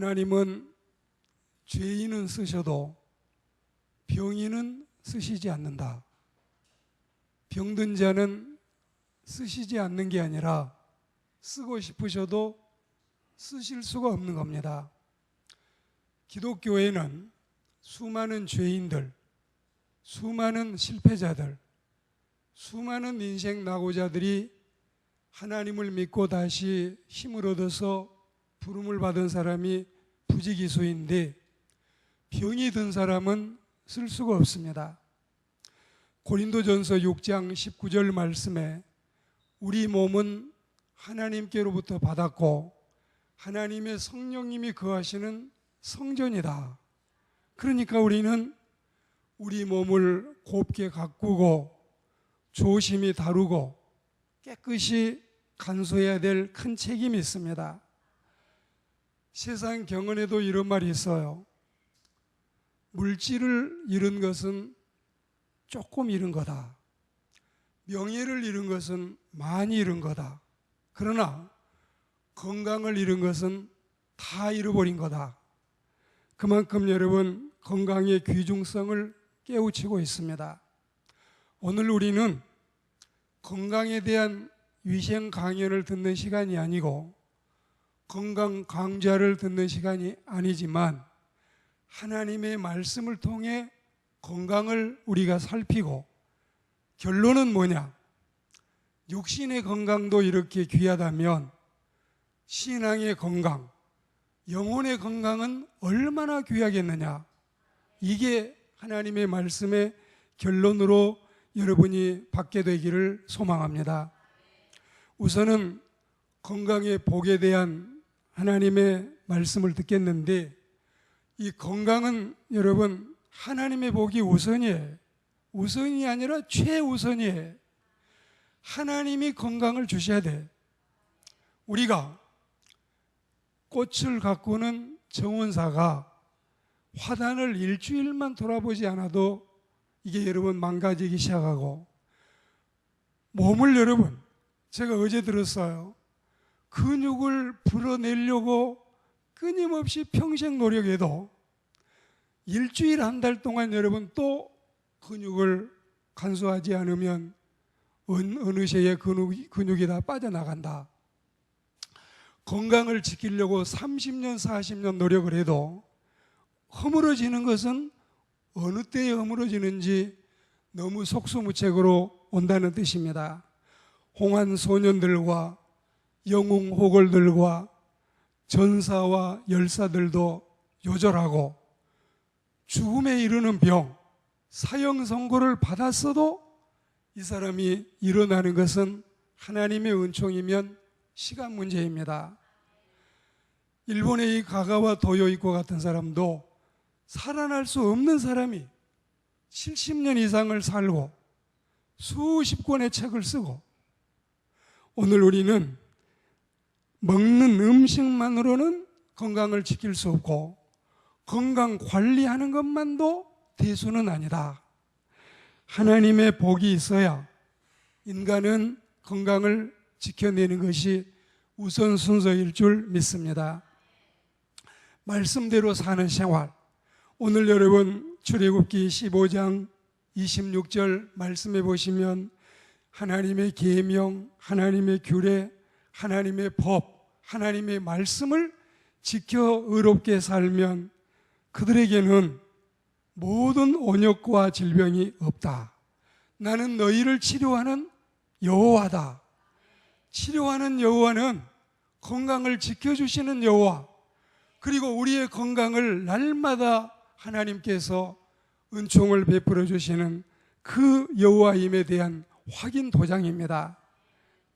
하나님은 죄인은 쓰셔도 병인은 쓰시지 않는다. 병든 자는 쓰시지 않는 게 아니라 쓰고 싶으셔도 쓰실 수가 없는 겁니다. 기독교에는 수많은 죄인들, 수많은 실패자들, 수많은 인생 낙오자들이 하나님을 믿고 다시 힘을 얻어서 부름을 받은 사람이 부지기수인데 병이 든 사람은 쓸 수가 없습니다. 고린도전서 6장 19절 말씀에 우리 몸은 하나님께로부터 받았고 하나님의 성령님이 거하시는 성전이다. 그러니까 우리는 우리 몸을 곱게 가꾸고 조심히 다루고 깨끗이 간수해야 될 큰 책임이 있습니다. 세상 경언에도 이런 말이 있어요. 물질을 잃은 것은 조금 잃은 거다. 명예를 잃은 것은 많이 잃은 거다. 그러나 건강을 잃은 것은 다 잃어버린 거다. 그만큼 여러분 건강의 귀중성을 깨우치고 있습니다. 오늘 우리는 건강에 대한 위생 강연을 듣는 시간이 아니고 건강 강좌를 듣는 시간이 아니지만 하나님의 말씀을 통해 건강을 우리가 살피고 결론은 뭐냐? 육신의 건강도 이렇게 귀하다면 신앙의 건강, 영혼의 건강은 얼마나 귀하겠느냐? 이게 하나님의 말씀의 결론으로 여러분이 받게 되기를 소망합니다. 우선은 건강의 복에 대한 하나님의 말씀을 듣겠는데 이 건강은 여러분 하나님의 복이 우선이에요. 우선이 아니라 최우선이에요. 하나님이 건강을 주셔야 돼. 우리가 꽃을 가꾸는 정원사가 화단을 일주일만 돌아보지 않아도 이게 여러분 망가지기 시작하고 몸을 여러분 제가 어제 들었어요. 근육을 불어내려고 끊임없이 평생 노력해도 일주일 한 달 동안 여러분 또 근육을 간수하지 않으면 어느 새에 근육이 다 빠져나간다. 건강을 지키려고 30년 40년 노력을 해도 허물어지는 것은 어느 때에 허물어지는지 너무 속수무책으로 온다는 뜻입니다. 홍한 소년들과 영웅 호걸들과 전사와 열사들도 요절하고 죽음에 이르는 병, 사형 선고를 받았어도 이 사람이 일어나는 것은 하나님의 은총이면 시간 문제입니다. 일본의 이 가가와 도요이코 같은 사람도 살아날 수 없는 사람이 70년 이상을 살고 수십 권의 책을 쓰고 오늘 우리는 먹는 음식만으로는 건강을 지킬 수 없고 건강 관리하는 것만도 대수는 아니다. 하나님의 복이 있어야 인간은 건강을 지켜내는 것이 우선 순서일 줄 믿습니다. 말씀대로 사는 생활. 오늘 여러분 출애굽기 15장 26절 말씀해 보시면 하나님의 계명, 하나님의 규례, 하나님의 법, 하나님의 말씀을 지켜 의롭게 살면 그들에게는 모든 온역과 질병이 없다. 나는 너희를 치료하는 여호와다. 치료하는 여호와는 건강을 지켜주시는 여호와, 그리고 우리의 건강을 날마다 하나님께서 은총을 베풀어 주시는 그 여호와임에 대한 확인 도장입니다.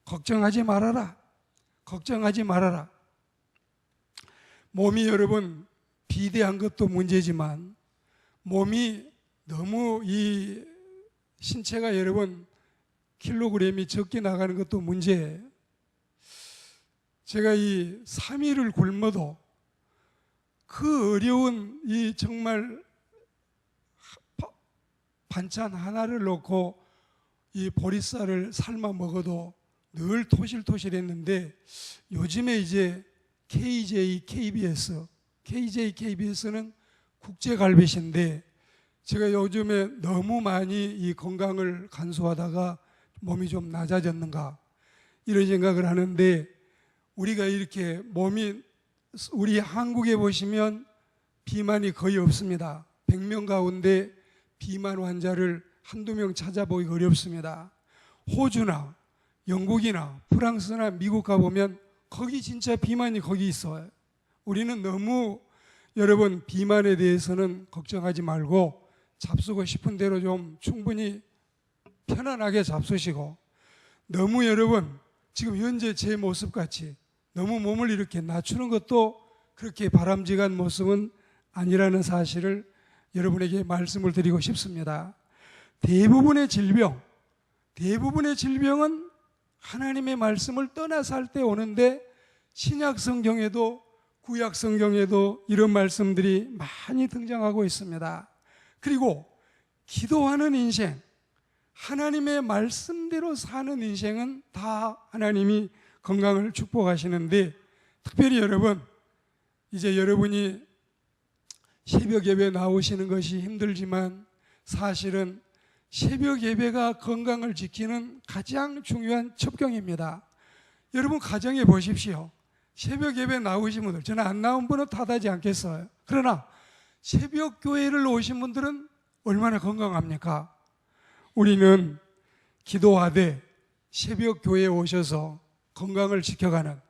걱정하지 말아라. 걱정하지 말아라. 몸이 여러분 비대한 것도 문제지만 몸이 너무 이 신체가 여러분 킬로그램이 적게 나가는 것도 문제예요. 제가 이 3일을 굶어도 그 어려운 이 정말 반찬 하나를 넣고 이 보리쌀을 삶아 먹어도 늘 토실토실했는데 요즘에 이제 KJ, KBS KJ, KBS는 국제갈빗인데 제가 요즘에 너무 많이 이 건강을 간수하다가 몸이 좀 낮아졌는가 이런 생각을 하는데, 우리가 이렇게 몸이, 우리 한국에 보시면 비만이 거의 없습니다. 100명 가운데 비만 환자를 한두 명 찾아보기 어렵습니다. 호주나 영국이나 프랑스나 미국 가보면 거기 진짜 비만이 거기 있어요. 우리는 너무, 여러분, 비만에 대해서는 걱정하지 말고 잡수고 싶은 대로 좀 충분히 편안하게 잡수시고, 너무 여러분 지금 현재 제 모습같이 너무 몸을 이렇게 낮추는 것도 그렇게 바람직한 모습은 아니라는 사실을 여러분에게 말씀을 드리고 싶습니다. 대부분의 질병은 하나님의 말씀을 떠나서 할 때 오는데, 신약 성경에도 구약 성경에도 이런 말씀들이 많이 등장하고 있습니다. 그리고 기도하는 인생, 하나님의 말씀대로 사는 인생은 다 하나님이 건강을 축복하시는데, 특별히 여러분, 이제 여러분이 새벽 예배 나오시는 것이 힘들지만 사실은 새벽 예배가 건강을 지키는 가장 중요한 첩경입니다. 여러분 가정에 보십시오. 새벽 예배 나오신 분들, 저는 안 나온 분은 탓하지 않겠어요. 그러나 새벽 교회를 오신 분들은 얼마나 건강합니까? 우리는 기도하되 새벽 교회에 오셔서 건강을 지켜가는,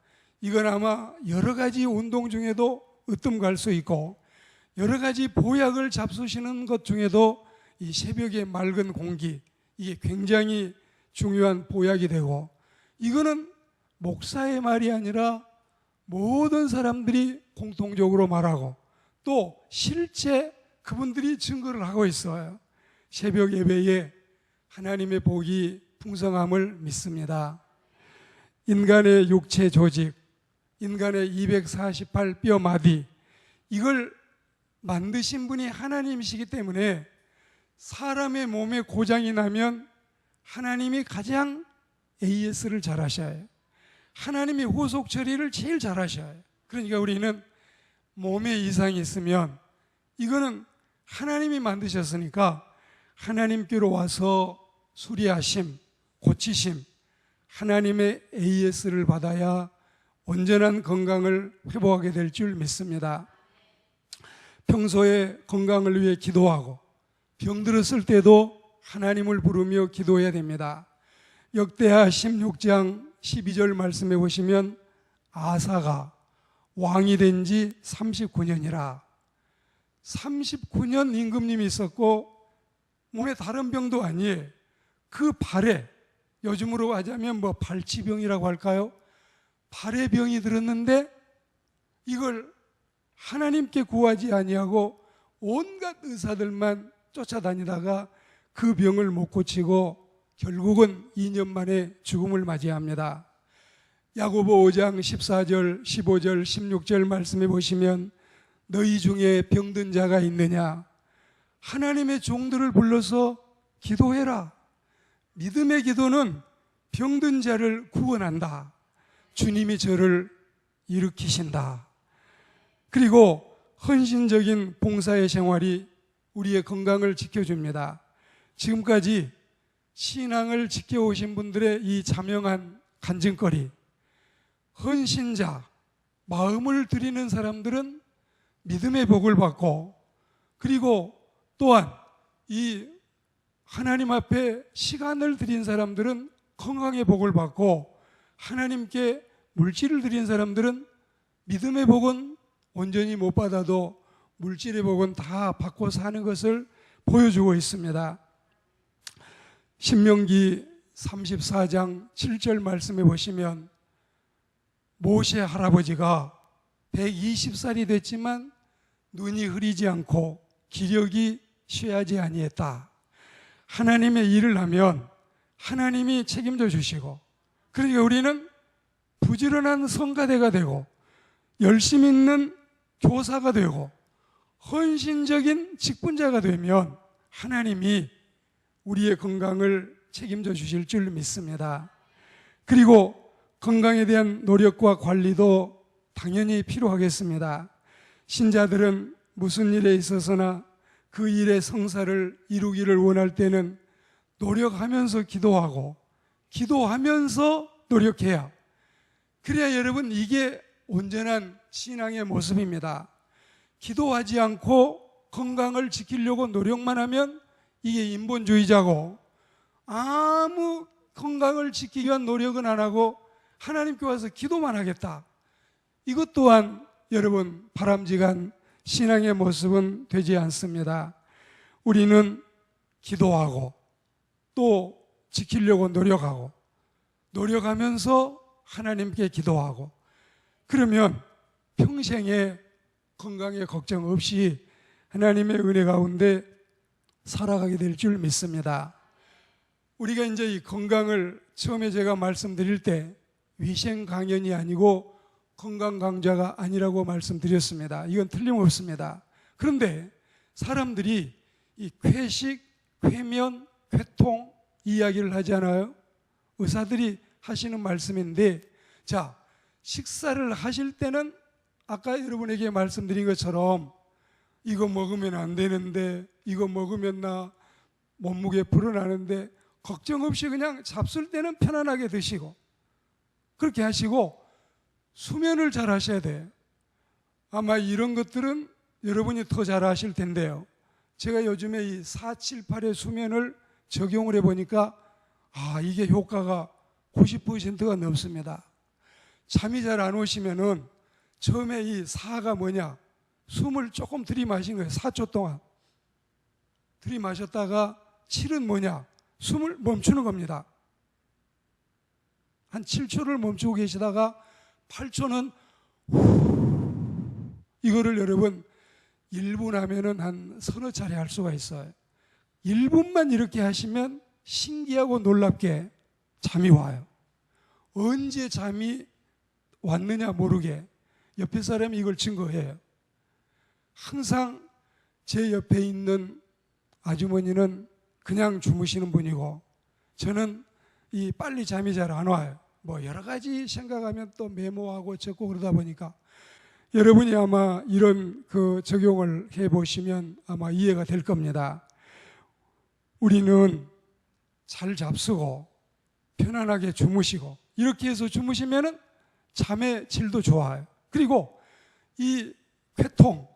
이건 아마 여러 가지 운동 중에도 으뜸 갈 수 있고, 여러 가지 보약을 잡수시는 것 중에도 이 새벽의 맑은 공기, 이게 굉장히 중요한 보약이 되고, 이거는 목사의 말이 아니라 모든 사람들이 공통적으로 말하고 또 실제 그분들이 증거를 하고 있어요. 새벽 예배에 하나님의 복이 풍성함을 믿습니다. 인간의 육체 조직, 인간의 248뼈 마디, 이걸 만드신 분이 하나님이시기 때문에 사람의 몸에 고장이 나면 하나님이 가장 AS를 잘 하셔요. 하나님이 후속 처리를 제일 잘 하셔요. 그러니까 우리는 몸에 이상이 있으면 이거는 하나님이 만드셨으니까 하나님께로 와서 수리하심, 고치심, 하나님의 AS를 받아야 온전한 건강을 회복하게 될 줄 믿습니다. 평소에 건강을 위해 기도하고 병들었을 때도 하나님을 부르며 기도해야 됩니다. 역대하 16장 12절 말씀해 보시면 아사가 왕이 된 지 39년이라 39년 임금님이 있었고 몸에 다른 병도 아니에요. 그 발에, 요즘으로 하자면 뭐 발치병이라고 할까요? 발에 병이 들었는데 이걸 하나님께 구하지 아니하고 온갖 의사들만 쫓아다니다가 그 병을 못 고치고 결국은 2년 만에 죽음을 맞이합니다. 야고보 5장 14절, 15절, 16절 말씀해 보시면 너희 중에 병든 자가 있느냐? 하나님의 종들을 불러서 기도해라. 믿음의 기도는 병든 자를 구원한다. 주님이 저를 일으키신다. 그리고 헌신적인 봉사의 생활이 우리의 건강을 지켜줍니다. 지금까지 신앙을 지켜오신 분들의 이 자명한 간증거리, 헌신자, 마음을 드리는 사람들은 믿음의 복을 받고, 그리고 또한 이 하나님 앞에 시간을 드린 사람들은 건강의 복을 받고, 하나님께 물질을 드린 사람들은 믿음의 복은 온전히 못 받아도 물질의 복은 다 받고 사는 것을 보여주고 있습니다. 신명기 34장 7절 말씀해 보시면 모세 할아버지가 120살이 됐지만 눈이 흐리지 않고 기력이 쇠하지 아니했다. 하나님의 일을 하면 하나님이 책임져 주시고, 그러니까 우리는 부지런한 성가대가 되고 열심 있는 교사가 되고 헌신적인 직분자가 되면 하나님이 우리의 건강을 책임져 주실 줄 믿습니다. 그리고 건강에 대한 노력과 관리도 당연히 필요하겠습니다. 신자들은 무슨 일에 있어서나 그 일의 성사를 이루기를 원할 때는 노력하면서 기도하고 기도하면서 노력해야, 그래야 여러분 이게 온전한 신앙의 모습입니다. 기도하지 않고 건강을 지키려고 노력만 하면 이게 인본주의자고, 아무 건강을 지키기 위한 노력은 안 하고 하나님께 와서 기도만 하겠다, 이것 또한 여러분 바람직한 신앙의 모습은 되지 않습니다. 우리는 기도하고 또 지키려고 노력하고 노력하면서 하나님께 기도하고, 그러면 평생에 건강에 걱정 없이 하나님의 은혜 가운데 살아가게 될 줄 믿습니다. 우리가 이제 이 건강을 처음에 제가 말씀드릴 때 위생 강연이 아니고 건강 강좌가 아니라고 말씀드렸습니다. 이건 틀림없습니다. 그런데 사람들이 이 쾌식, 쾌면, 쾌통 이야기를 하지 않아요? 의사들이 하시는 말씀인데, 자, 식사를 하실 때는 아까 여러분에게 말씀드린 것처럼 이거 먹으면 안 되는데, 이거 먹으면 나 몸무게 불어나는데, 걱정 없이 그냥 잡술 때는 편안하게 드시고 그렇게 하시고 수면을 잘 하셔야 돼요. 아마 이런 것들은 여러분이 더 잘 아실 텐데요. 제가 요즘에 이 478의 수면을 적용을 해보니까 이게 효과가 90%가 넘습니다. 잠이 잘 안 오시면은 처음에 이 4가 뭐냐, 숨을 조금 들이마신 거예요. 4초 동안 들이마셨다가 7은 뭐냐, 숨을 멈추는 겁니다. 한 7초를 멈추고 계시다가 8초는 이거를 여러분 1분 하면은 한 서너 차례 할 수가 있어요. 1분만 이렇게 하시면 신기하고 놀랍게 잠이 와요. 언제 잠이 왔느냐 모르게 옆에 사람이 이걸 증거해요. 항상 제 옆에 있는 아주머니는 그냥 주무시는 분이고 저는 이 빨리 잠이 잘 안 와요. 뭐 여러 가지 생각하면 또 메모하고 적고 그러다 보니까 여러분이 아마 이런 그 적용을 해보시면 아마 이해가 될 겁니다. 우리는 잘 잡수고 편안하게 주무시고 이렇게 해서 주무시면은 잠의 질도 좋아요. 그리고 이 쾌통,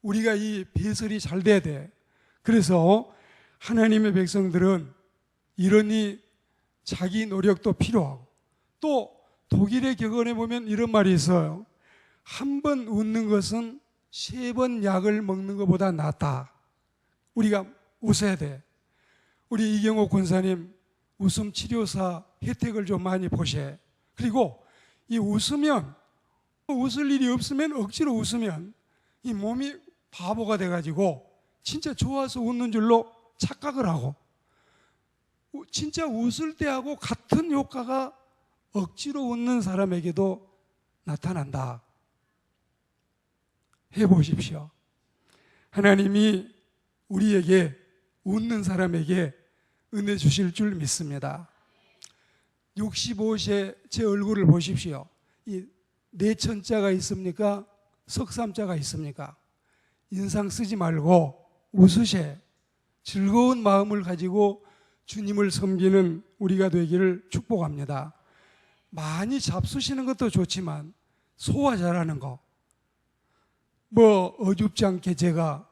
우리가 이 배설이 잘 돼야 돼. 그래서 하나님의 백성들은 이러니 자기 노력도 필요하고, 또 독일의 격언에 보면 이런 말이 있어요. 한 번 웃는 것은 3번 약을 먹는 것보다 낫다. 우리가 웃어야 돼. 우리 이경옥 권사님 웃음 치료사 혜택을 좀 많이 보셔. 그리고 이 웃으면, 웃을 일이 없으면 억지로 웃으면 이 몸이 바보가 돼가지고 진짜 좋아서 웃는 줄로 착각을 하고, 진짜 웃을 때하고 같은 효과가 억지로 웃는 사람에게도 나타난다. 해보십시오. 하나님이 우리에게, 웃는 사람에게 은혜 주실 줄 믿습니다. 65세 제 얼굴을 보십시오. 이 내천자가 있습니까? 석삼자가 있습니까? 인상 쓰지 말고 웃으셔. 즐거운 마음을 가지고 주님을 섬기는 우리가 되기를 축복합니다. 많이 잡수시는 것도 좋지만 소화 잘하는 거, 뭐 어줍지 않게 제가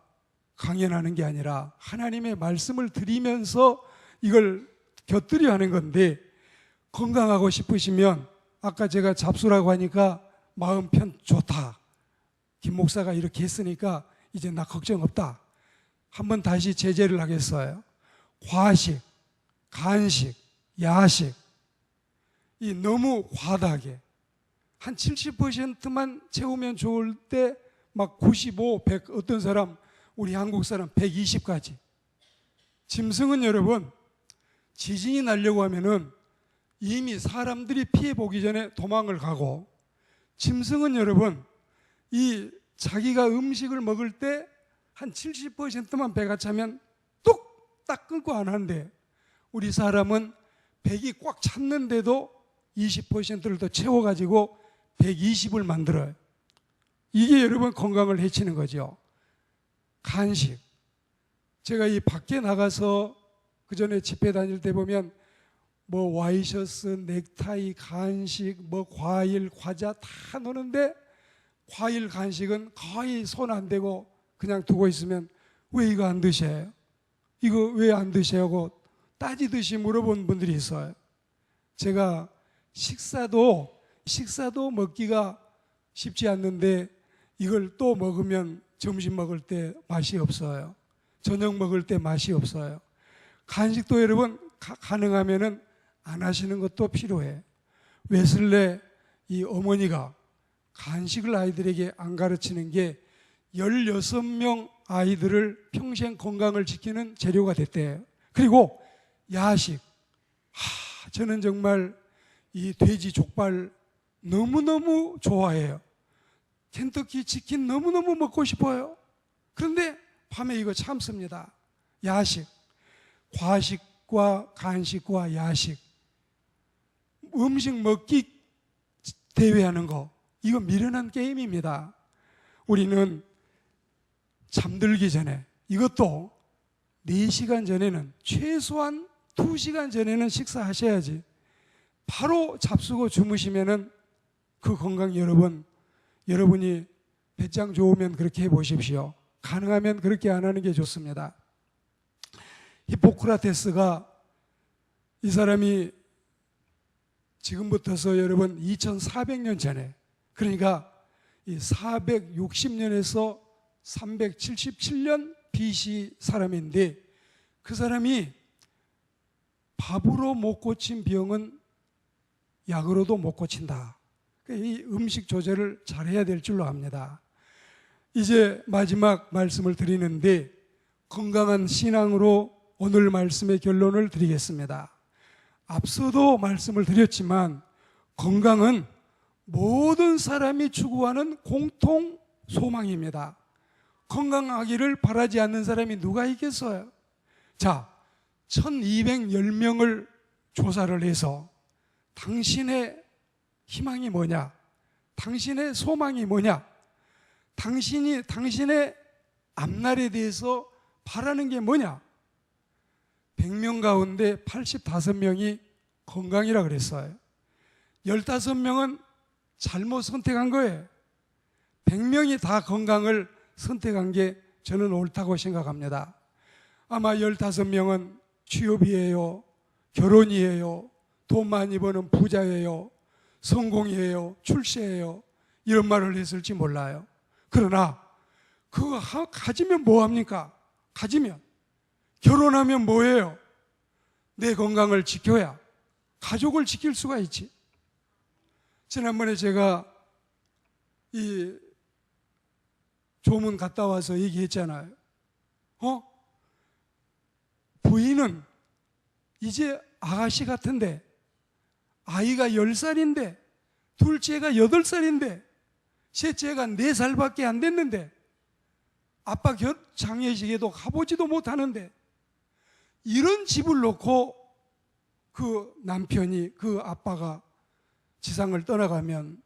강연하는 게 아니라 하나님의 말씀을 드리면서 이걸 곁들여 하는 건데, 건강하고 싶으시면 아까 제가 잡수라고 하니까 마음 편 좋다, 김 목사가 이렇게 했으니까 이제 나 걱정 없다, 한번 다시 제재를 하겠어요. 과식, 간식, 야식, 이 너무 과다하게 한 70%만 채우면 좋을 때 막 95, 100, 어떤 사람, 우리 한국 사람 120까지. 짐승은 여러분, 지진이 나려고 하면은 이미 사람들이 피해 보기 전에 도망을 가고, 짐승은 여러분, 이 자기가 음식을 먹을 때 한 70%만 배가 차면 뚝딱 끊고 안 하는데, 우리 사람은 백이 꽉 찼는데도 20%를 더 채워가지고 120을 만들어요. 이게 여러분 건강을 해치는 거죠. 간식. 제가 이 밖에 나가서 그 전에 집회 다닐 때 보면 뭐 와이셔츠, 넥타이, 간식, 뭐 과일, 과자 다 노는데 과일, 간식은 거의 손 안 대고 그냥 두고 있으면 왜 이거 안 드셔요? 이거 왜 안 드셔요? 하고 따지듯이 물어본 분들이 있어요. 제가 식사도 먹기가 쉽지 않는데 이걸 또 먹으면 점심 먹을 때 맛이 없어요. 저녁 먹을 때 맛이 없어요. 간식도 여러분 가능하면은 안 하시는 것도 필요해. 웨슬레 이 어머니가 간식을 아이들에게 안 가르치는 게 16명 아이들을 평생 건강을 지키는 재료가 됐대요. 그리고 야식. 저는 정말 이 돼지 족발 너무너무 좋아해요. 켄터키 치킨 너무너무 먹고 싶어요. 그런데 밤에 이거 참습니다. 야식. 과식과 간식과 야식. 음식 먹기 대회하는 거. 이거 미련한 게임입니다. 우리는 잠들기 전에 이것도 4시간 전에는 최소한 2시간 전에는 식사하셔야지. 바로 잡수고 주무시면은 그 건강 여러분이 배짱 좋으면 그렇게 해보십시오. 가능하면 그렇게 안 하는 게 좋습니다. 히포크라테스가 이 사람이 지금부터서 여러분 2400년 전에 그러니까 이 460년에서 377년 BC 사람인데 그 사람이 밥으로 못 고친 병은 약으로도 못 고친다. 이 음식 조절을 잘해야 될 줄로 압니다. 이제 마지막 말씀을 드리는데 건강한 신앙으로 오늘 말씀의 결론을 드리겠습니다. 앞서도 말씀을 드렸지만 건강은 모든 사람이 추구하는 공통 소망입니다. 건강하기를 바라지 않는 사람이 누가 있겠어요? 자, 1210명을 조사를 해서 당신의 희망이 뭐냐? 당신의 소망이 뭐냐? 당신의 앞날에 대해서 바라는 게 뭐냐? 100명 가운데 85명이 건강이라 그랬어요. 15명은 잘못 선택한 거예요. 100명이 다 건강을 선택한 게 저는 옳다고 생각합니다. 아마 15명은 취업이에요, 결혼이에요, 돈 많이 버는 부자예요, 성공이에요, 출세예요, 이런 말을 했을지 몰라요. 그러나 그거 가지면 뭐합니까? 가지면 결혼하면 뭐예요? 내 건강을 지켜야 가족을 지킬 수가 있지. 지난번에 제가 이 조문 갔다 와서 얘기했잖아요. 부인은 이제 아가씨 같은데 아이가 10살인데 둘째가 8살인데 셋째가 4살밖에 안 됐는데 아빠 장례식에도 가보지도 못하는데 이런 집을 놓고 그 남편이 그 아빠가 지상을 떠나가면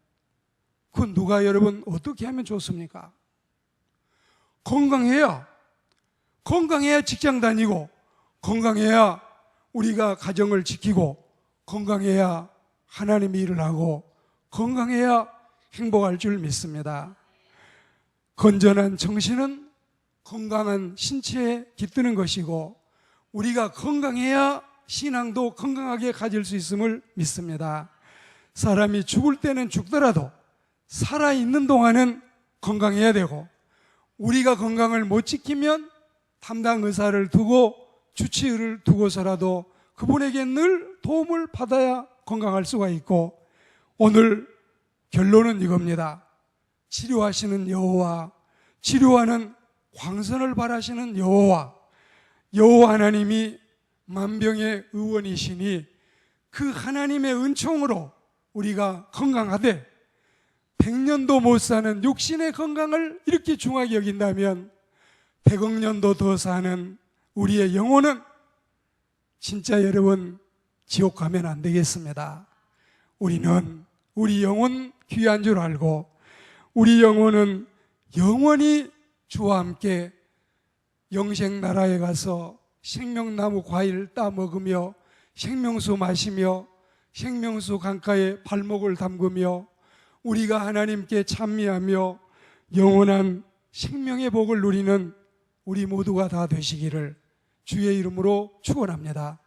그 누가 여러분 어떻게 하면 좋습니까? 건강해야 직장 다니고 건강해야 우리가 가정을 지키고 건강해야 하나님의 일을 하고 건강해야 행복할 줄 믿습니다. 건전한 정신은 건강한 신체에 깃드는 것이고 우리가 건강해야 신앙도 건강하게 가질 수 있음을 믿습니다. 사람이 죽을 때는 죽더라도 살아있는 동안은 건강해야 되고 우리가 건강을 못 지키면 담당 의사를 두고 주치의를 두고서라도 그분에게 늘 도움을 받아야 건강할 수가 있고 오늘 결론은 이겁니다. 치료하시는 여호와, 치료하는 광선을 바라시는 여호와 하나님이 만병의 의원이시니 그 하나님의 은총으로 우리가 건강하되 100년도 못 사는 육신의 건강을 이렇게 중하게 여긴다면 100억 년도 더 사는 우리의 영혼은 진짜 여러분 지옥 가면 안 되겠습니다. 우리는 우리 영혼 귀한 줄 알고 우리 영혼은 영원히 주와 함께 영생 나라에 가서 생명나무 과일 따 먹으며 생명수 마시며 생명수 강가에 발목을 담그며 우리가 하나님께 찬미하며 영원한 생명의 복을 누리는 우리 모두가 다 되시기를 주의 이름으로 축원합니다.